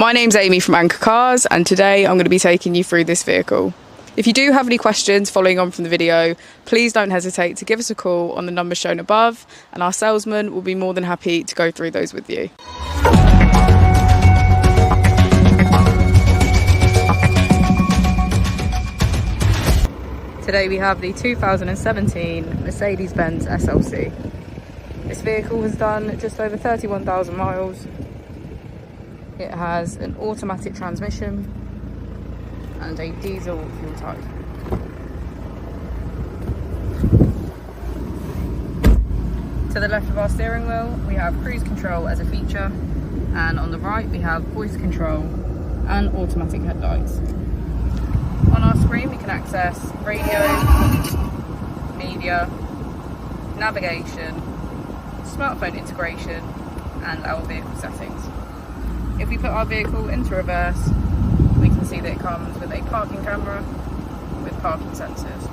My name's Amy from Anchor Cars, and today I'm going to be taking you through this vehicle. If you do have any questions following on from the video, please don't hesitate to give us a call on the number shown above, and our salesman will be more than happy to go through those with you. Today we have the 2017 Mercedes-Benz SLC. This vehicle has done just over 31,000 miles. It has an automatic transmission and a diesel fuel type. To the left of our steering wheel we have cruise control as a feature, and on the right we have voice control and automatic headlights. On our screen we can access radio, media, navigation, smartphone integration and our vehicle settings. If we put our vehicle into reverse, we can see that it comes with a parking camera with parking sensors.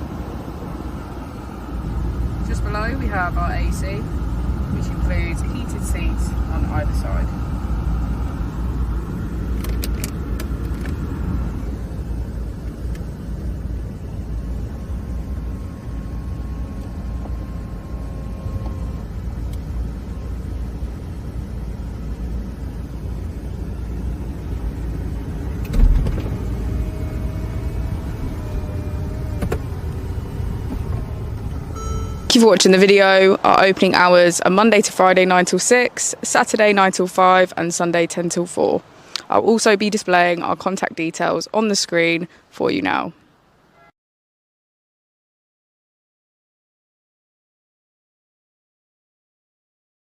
Just below we have our AC, which includes heated seats on either side. Thank you for watching the video. Our opening hours are Monday to Friday 9 till 6, Saturday 9 till 5 and Sunday 10 till 4. I'll also be displaying our contact details on the screen for you now.